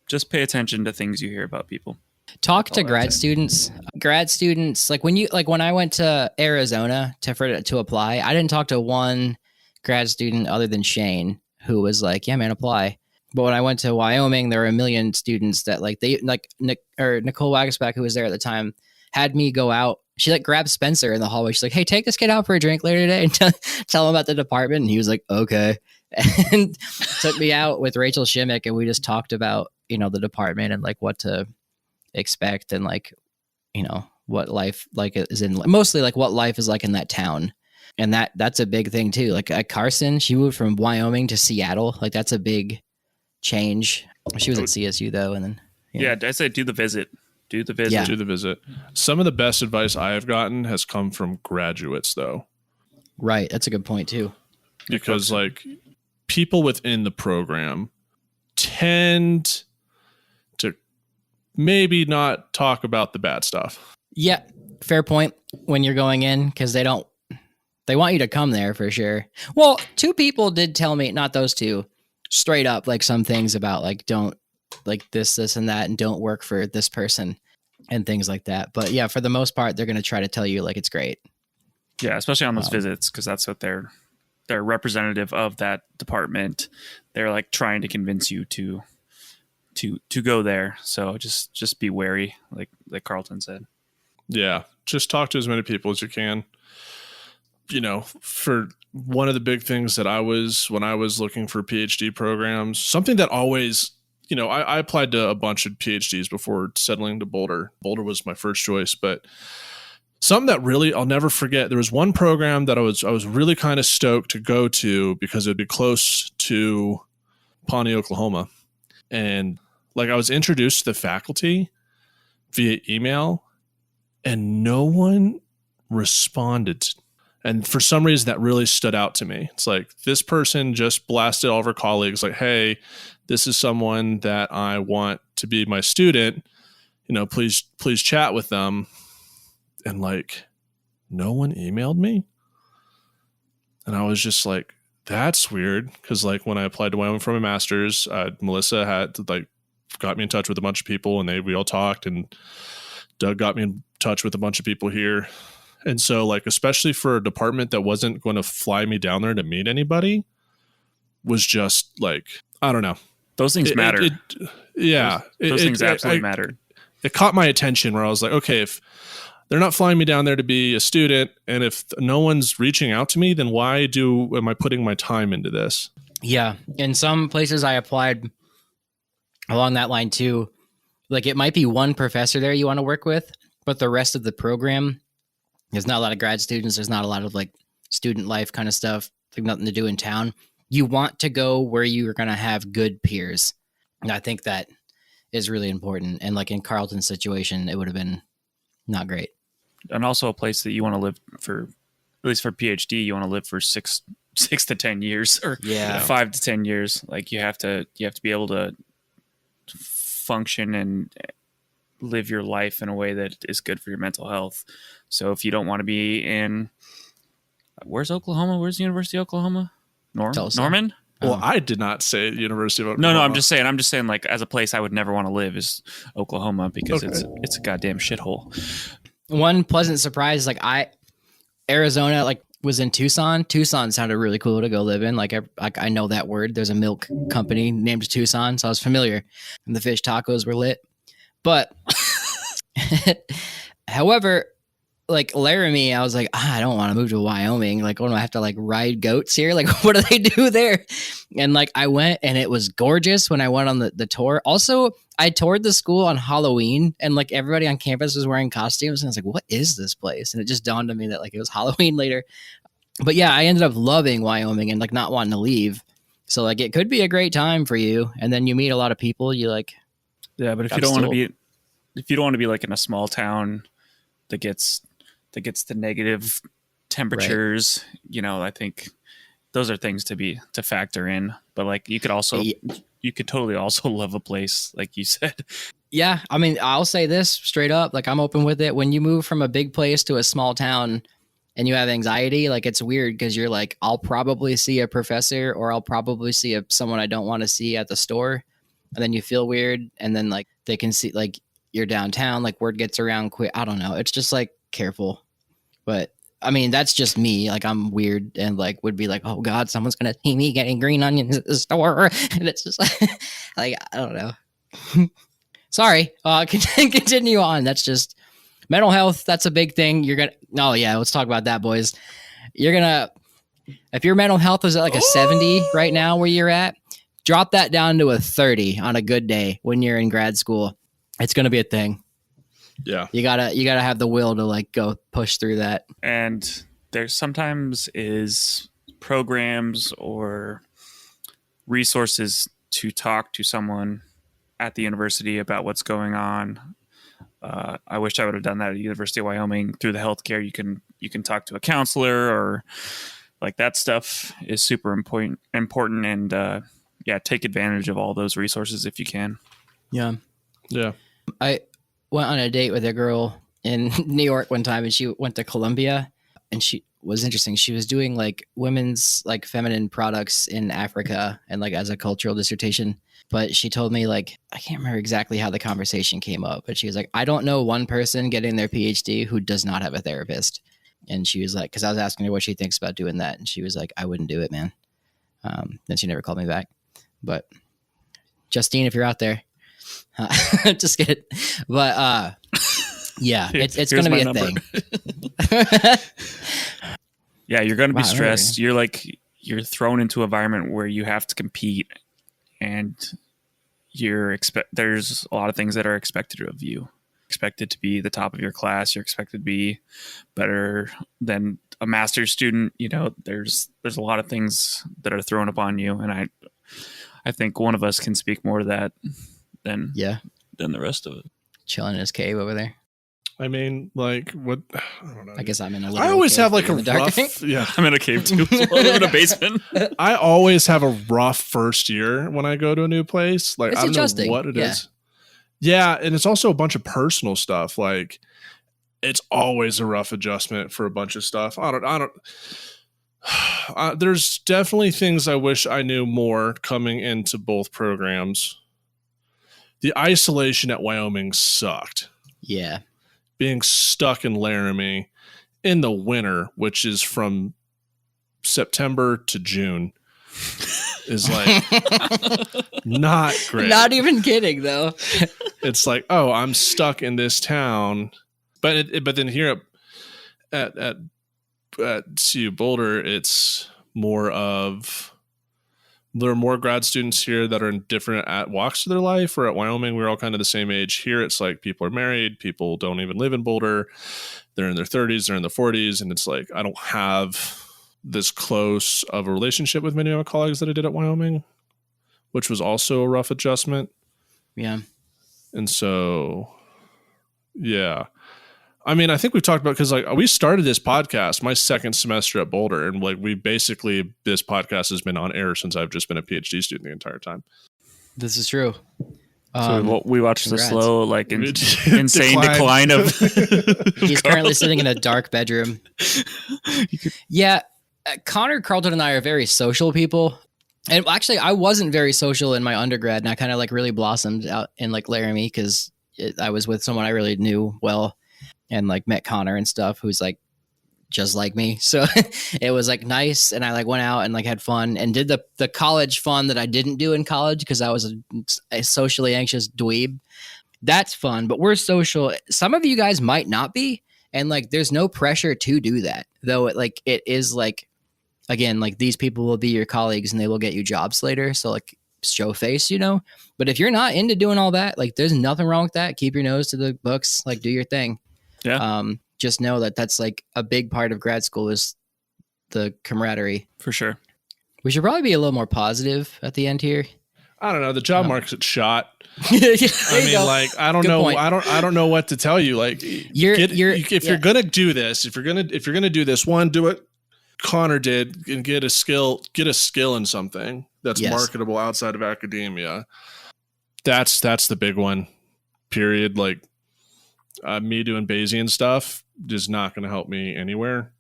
just pay attention to things you hear about people. Talk to grad students. Grad students, when I went to Arizona to apply, I didn't talk to one grad student other than Shane, who was like, "Yeah, man, apply." But when I went to Wyoming, there were a million students that Nicole Wagasback, who was there at the time, had me go out. She grabbed Spencer in the hallway. She's like, "Hey, take this kid out for a drink later today and tell him about the department." And he was like, "Okay," and took me out with Rachel Shimmick, and we just talked about the department and like what to expect and what life is in, mostly like what life is like in that town. And that's a big thing too. Like Carson, she moved from Wyoming to Seattle. Like, that's a big change. She was at CSU though, and then I say do the visit. Do the visit. Yeah. Do the visit. Some of the best advice I have gotten has come from graduates, though. Right, that's a good point too. Because people within the program tend to maybe not talk about the bad stuff. Yeah, fair point. When you're going in, because they want you to come there for sure. Well, 2 people did tell me, not those 2, straight up, like some things about don't like this and that, and don't work for this person. and things like that. But yeah, for the most part, they're going to try to tell you like it's great. Yeah, especially on those visits, because that's what they're representative of that department. They're like trying to convince you to go there. So just be wary, like Carlton said. Yeah, just talk to as many people as you can. You know, for one of the big things that when I was looking for PhD programs, something that always, you know, I applied to a bunch of PhDs before settling to Boulder. Boulder was my first choice, but something that really I'll never forget. There was one program that I was really kind of stoked to go to because it'd be close to Pawnee, Oklahoma, and like I was introduced to the faculty via email, and no one responded. And for some reason, that really stood out to me. It's like this person just blasted all of her colleagues like, hey, this is someone that I want to be my student. You know, please chat with them. And like, no one emailed me. And I was just like, that's weird. Because like when I applied to Wyoming for my master's, Melissa had like got me in touch with a bunch of people, and we all talked, and Doug got me in touch with a bunch of people here. And so like, especially for a department that wasn't going to fly me down there to meet anybody, was just like, I don't know. Those things matter. Those things absolutely mattered. It caught my attention where I was like, okay, if they're not flying me down there to be a student, and if no one's reaching out to me, then why am I putting my time into this? Yeah. In some places I applied along that line too. Like it might be one professor there you want to work with, but the rest of the program, there's not a lot of grad students. There's not a lot of like student life kind of stuff. Like nothing to do in town. You want to go where you're going to have good peers. And I think that is really important. And like in Carlton's situation, it would have been not great. And also a place that you want to live for, at least for PhD, you want to live for six to 10 years or 5 to 10 years. Like you have to be able to function and live your life in a way that is good for your mental health. So if you don't want to be in, where's Oklahoma? Where's the University of Oklahoma? Norman? Well, I did not say University of Oklahoma. No, I'm just saying like as a place I would never want to live is Oklahoma because it's a goddamn shithole. One pleasant surprise, like Arizona, like was in Tucson. Tucson sounded really cool to go live in. Like I know that word. There's a milk company named Tucson, so I was familiar. And the fish tacos were lit. But however, like Laramie, I was like, I don't want to move to Wyoming. Like, what do I have to like ride goats here? Like, what do they do there? And like, I went and it was gorgeous when I went on the tour. Also, I toured the school on Halloween and like everybody on campus was wearing costumes. And I was like, what is this place? And it just dawned on me that like it was Halloween later. But yeah, I ended up loving Wyoming and like not wanting to leave. So like, it could be a great time for you. And then you meet a lot of people you like. Yeah. But if you don't want to be like in a small town that gets the negative temperatures, right. You know, I think those are things to factor in, but like you could totally also love a place like you said. Yeah. I mean, I'll say this straight up, like I'm open with it. When you move from a big place to a small town and you have anxiety, like it's weird because you're like, I'll probably see a professor or I'll probably see someone I don't want to see at the store. And then you feel weird. And then like they can see like you're downtown, like word gets around quick. I don't know. It's just like careful. But I mean, that's just me. Like I'm weird and like would be like, oh God, someone's going to see me getting green onions at the store. And it's just like I don't know. Sorry. Continue on. That's just mental health. That's a big thing. Oh yeah. Let's talk about that, boys. If your mental health is at like a 70 right now where you're at, drop that down to a 30 on a good day when you're in grad school. It's going to be a thing. Yeah. You gotta have the will to like go push through that. And there sometimes is programs or resources to talk to someone at the university about what's going on. I wish I would have done that at the University of Wyoming through the healthcare. You can talk to a counselor or like that stuff is super important and take advantage of all those resources if you can. Yeah. Yeah. I went on a date with a girl in New York one time and she went to Columbia. and she was interesting. She was doing like women's like feminine products in Africa and like as a cultural dissertation. But she told me like, I can't remember exactly how the conversation came up, but she was like, I don't know one person getting their PhD who does not have a therapist. And she was like, because I was asking her what she thinks about doing that. And she was like, I wouldn't do it, man. Then she never called me back. But Justine, if you're out there, just kidding. But yeah, it's going to be a thing. Yeah, you're going to be stressed. Really? You're thrown into an environment where you have to compete, and there's a lot of things that are expected of you. Expected to be the top of your class. You're expected to be better than a master's student. You know, there's a lot of things that are thrown upon you, and I think one of us can speak more to that than the rest of it. Chilling in his cave over there. I mean, like, what? I don't know. I guess I'm in a I always have like a dark. rough. Yeah, I'm in a cave too. I live in a basement. I always have a rough first year when I go to a new place. Like, It's I don't adjusting. know what it is. Yeah, and it's also a bunch of personal stuff. Like, it's always a rough adjustment for a bunch of stuff. I don't. There's definitely things I wish I knew more coming into both programs. The isolation at Wyoming sucked. Yeah. Being stuck in Laramie in the winter, which is from September to June, is like not great. Not even kidding, though. It's like, oh, I'm stuck in this town, but then here at CU Boulder, it's more of there are more grad students here that are in different walks of their life. Or at Wyoming, we're all kind of the same age. Here, it's like people are married. People don't even live in Boulder. They're in their 30s. They're in their 40s. And it's like, I don't have this close of a relationship with many of my colleagues that I did at Wyoming, which was also a rough adjustment. Yeah. And so, yeah. I mean, I think we've talked about, because like we started this podcast my second semester at Boulder, and like this podcast has been on air since I've just been a PhD student the entire time. This is true. So we watched congrats. the slow, like insane decline of. He's currently sitting in a dark bedroom. Yeah, Connor, Carlton, and I are very social people. And actually, I wasn't very social in my undergrad, and I kind of like really blossomed out in like Laramie because I was with someone I really knew well. And like met Connor and stuff, who's like just like me. So it was like nice. And I like went out and like had fun and did the college fun that I didn't do in college because I was a socially anxious dweeb. That's fun, but we're social. Some of you guys might not be. And like, there's no pressure to do that, though. It is like, again, like these people will be your colleagues and they will get you jobs later. So like show face, you know, but if you're not into doing all that, like there's nothing wrong with that. Keep your nose to the books, like do your thing. Yeah. Just know that that's like a big part of grad school is the camaraderie. For sure. We should probably be a little more positive at the end here. I don't know. The job market's shot. I mean, like, I don't know. Point. I don't know what to tell you. Like, if you're gonna do this, if you're gonna do this, one, do what Connor did and get a skill in something that's marketable outside of academia. That's the big one. Period. Like, me doing Bayesian stuff is not going to help me anywhere.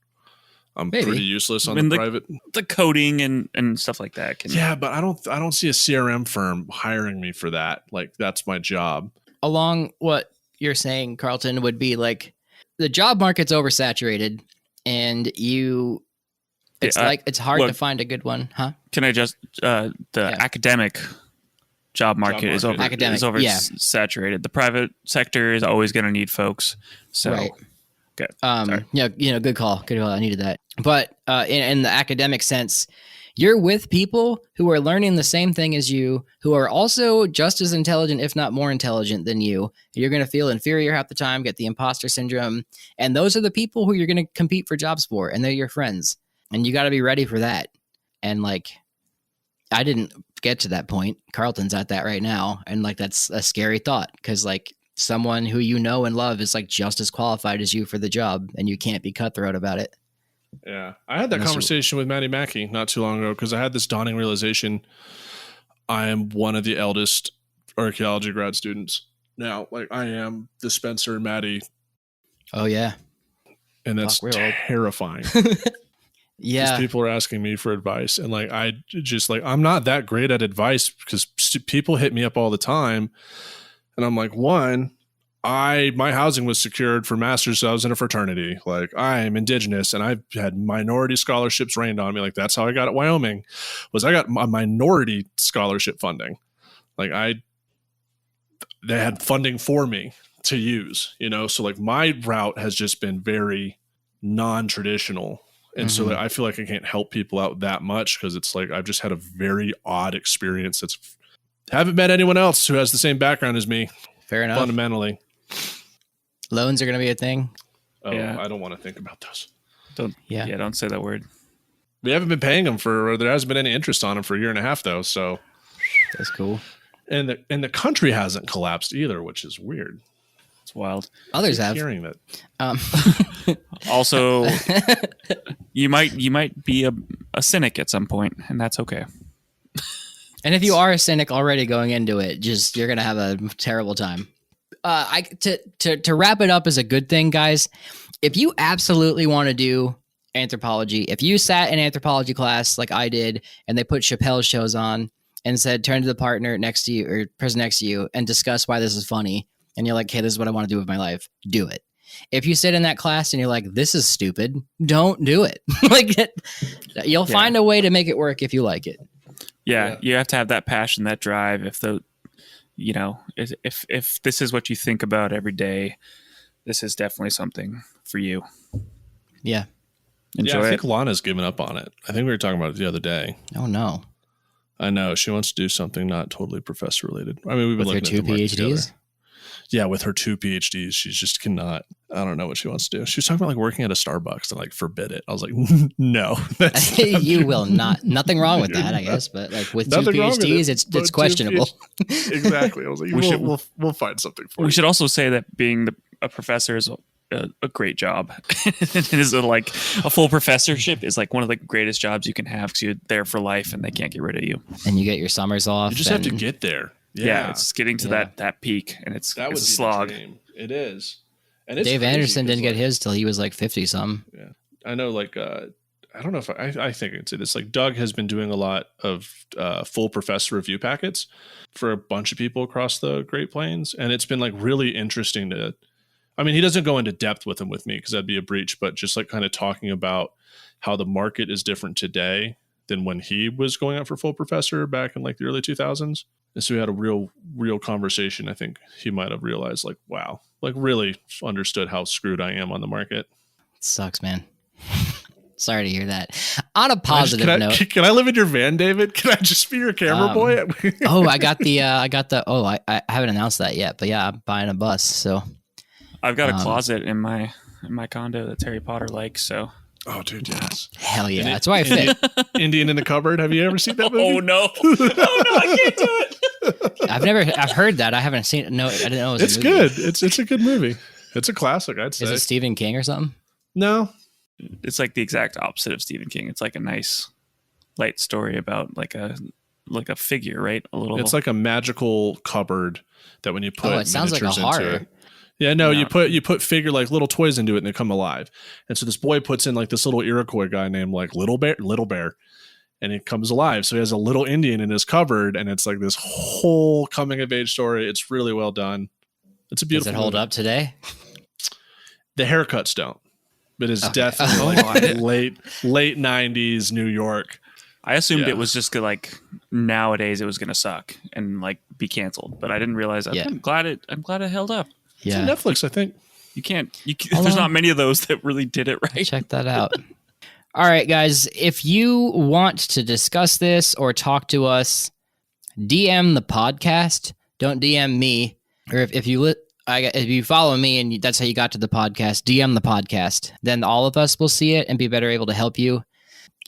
I'm pretty useless on the private. The coding and stuff like that. But I don't see a CRM firm hiring me for that. Like, that's my job. Along what you're saying, Carlton, would be like the job market's oversaturated and it's hard to find a good one. Huh? Can I just, academic job market is oversaturated. The private sector is always going to need folks. So, right. Good. Good call. I needed that. But in the academic sense, you're with people who are learning the same thing as you, who are also just as intelligent, if not more intelligent than you. You're going to feel inferior half the time, get the imposter syndrome. And those are the people who you're going to compete for jobs for, and they're your friends. And you got to be ready for that. And like, I didn't get to that point. Carlton's at that right now. And like, that's a scary thought because like someone who you know and love is like just as qualified as you for the job and you can't be cutthroat about it. Yeah. I had that conversation with Maddie Mackey not too long ago because I had this dawning realization. I am one of the eldest archaeology grad students now. Like I am the Spencer and Maddie. Oh yeah. And that's Fuck, we're old. terrifying. Yeah. Because people are asking me for advice. And like, I'm not that great at advice because people hit me up all the time. And I'm like, one, my housing was secured for master's, so I was in a fraternity. Like, I am indigenous and I've had minority scholarships rained on me. Like, that's how I got at Wyoming, was I got a minority scholarship funding. Like, they had funding for me to use, so like my route has just been very non-traditional. And so I feel like I can't help people out that much because it's like I've just had a very odd experience. Haven't met anyone else who has the same background as me. Fair enough. Fundamentally. Loans are going to be a thing. Oh, Yeah. I don't want to think about those. Don't say that word. We haven't been paying them there hasn't been any interest on them for a year and a half though. So That's cool. and the country hasn't collapsed either, which is weird. It's wild. Others have. Hearing that. Also, you might be a cynic at some point, and that's okay. And if you are a cynic already going into it, you're going to have a terrible time. To wrap it up is a good thing, guys. If you absolutely want to do anthropology, if you sat in anthropology class like I did, and they put Chappelle's shows on and said, turn to the partner next to you or person next to you and discuss why this is funny, and you're like, hey, this is what I want to do with my life, do it. If you sit in that class and you're like, this is stupid, don't do it. You'll find a way to make it work if you like it. Yeah, you have to have that passion, that drive. If this is what you think about every day, this is definitely something for you. Yeah. Enjoy I it. think Lana's given up on it. I think we were talking about it the other day. Oh no. I know she wants to do something not totally professor related. I mean, we've been With her looking 2 at the market PhDs? together. Yeah, with her 2 PhDs, she just cannot. I don't know what she wants to do. She was talking about like working at a Starbucks and like forbid it. I was like, no, that's You will not. Nothing wrong with that, I guess. But like with 2 Nothing wrong with PhDs, it, it's but 2 questionable. exactly. I was like, we'll find something for you. We should also say that being a professor is a great job. It is like a full professorship is like one of the greatest jobs you can have because you're there for life and they can't get rid of you. And you get your summers off. You just have to get there. Yeah, it's getting to that peak, and it's that a would be slog. the dream. It is. And it's Dave crazy Anderson 'cause, didn't get his till he was like 50 some. Yeah, I know. Like, I don't know if I think it's like Doug has been doing a lot of full professor review packets for a bunch of people across the Great Plains, and it's been like really interesting to. I mean, he doesn't go into depth with them with me because that'd be a breach, but just like kind of talking about how the market is different today than when he was going out for full professor back in like the early 2000s. And so we had a real conversation. I think he might have realized like, wow, like really understood how screwed I am on the market. It sucks, man. Sorry to hear that. On a positive note. Can I live in your van, David? Can I just be your camera boy? I haven't announced that yet, but yeah, I'm buying a bus. So I've got a closet in my condo that's Harry Potter like, so. Oh, dude, yes. Hell yeah. That's why I fit. Indian in the Cupboard. Have you ever seen that movie? Oh no. I can't do it. I've heard that. I haven't seen it. No, I didn't know it was It's a movie. good. It's a good movie. It's a classic, I'd say. Is it Stephen King or something? No. It's like the exact opposite of Stephen King. It's like a nice light story about like a figure, right? A little. It's like a magical cupboard that when you put it sounds like a miniatures horror. into it. Yeah, no, No. you put figure like little toys into it and they come alive. And so this boy puts in like this little Iroquois guy named like Little Bear, and he comes alive. So he has a little Indian in his cupboard, and it's like this whole coming of age story. It's really well done. It's a beautiful. Does it hold movie. up today? The haircuts don't, but it's Okay. definitely like late 90s New York. I assumed Yeah. it was just like nowadays it was gonna suck and like be canceled, but I didn't realize that. Yeah. I'm glad it held up. It's on Netflix, I think. There's not many of those that really did it right. Check that out. All right, guys. If you want to discuss this or talk to us, DM the podcast. Don't DM me. Or if you follow me and that's how you got to the podcast, DM the podcast. Then all of us will see it and be better able to help you.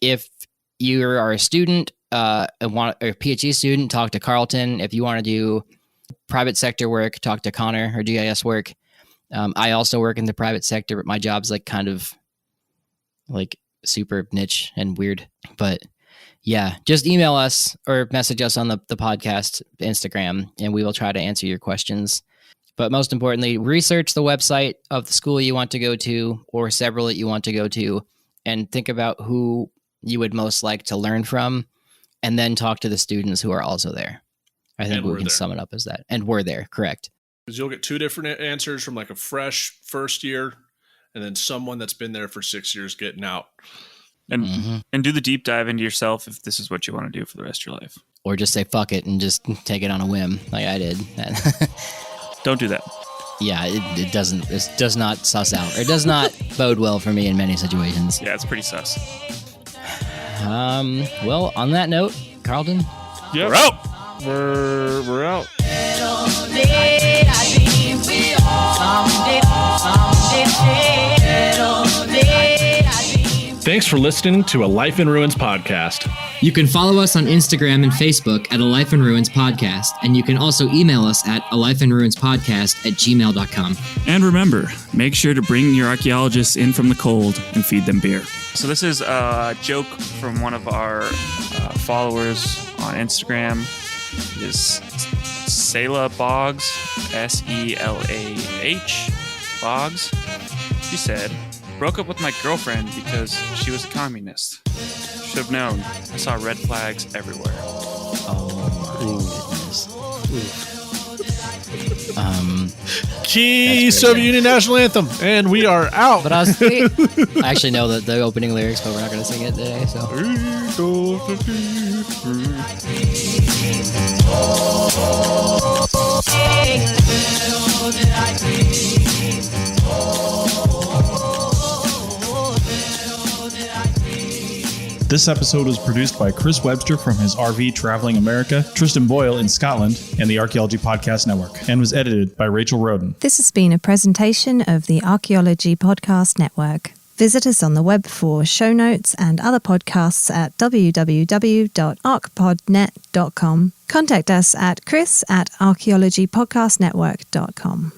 If you are a student, or a PhD student, talk to Carlton. If you want to do private sector work, talk to Connor or GIS work. I also work in the private sector, but my job's like kind of like super niche and weird. But yeah, just email us or message us on the podcast Instagram, and we will try to answer your questions. But most importantly, research the website of the school you want to go to or several that you want to go to, and think about who you would most like to learn from, and then talk to the students who are also there. I think we can sum it up as that. And we're there, correct. Because you'll get two different answers from like a fresh first year and then someone that's been there for 6 years getting out. And do the deep dive into yourself if this is what you want to do for the rest of your life. Or just say fuck it and just take it on a whim like I did. Don't do that. Yeah, it does not suss out, or it does not bode well for me in many situations. Yeah, it's pretty sus. Well, on that note, Carlton, Yep. We're out. We're out. Thanks for listening to A Life in Ruins podcast. You can follow us on Instagram and Facebook at A Life in Ruins Podcast, and you can also email us at alifeinruinspodcast@gmail.com. And remember, make sure to bring your archaeologists in from the cold and feed them beer. So this is a joke from one of our followers on Instagram. This Selah Boggs, Selah Boggs. She said, broke up with my girlfriend because she was a communist. Should have known. I saw red flags everywhere. Key Soviet Union National Anthem. And we are out. But I actually know that the opening lyrics, but we're not going to sing it today. So. This episode was produced by Chris Webster from his RV Traveling America, Tristan Boyle in Scotland, and the Archaeology Podcast Network, and was edited by Rachel Roden. This has been a presentation of the Archaeology Podcast Network. Visit us on the web for show notes and other podcasts at www.archpodnet.com. Contact us at chris@archaeologypodcastnetwork.com.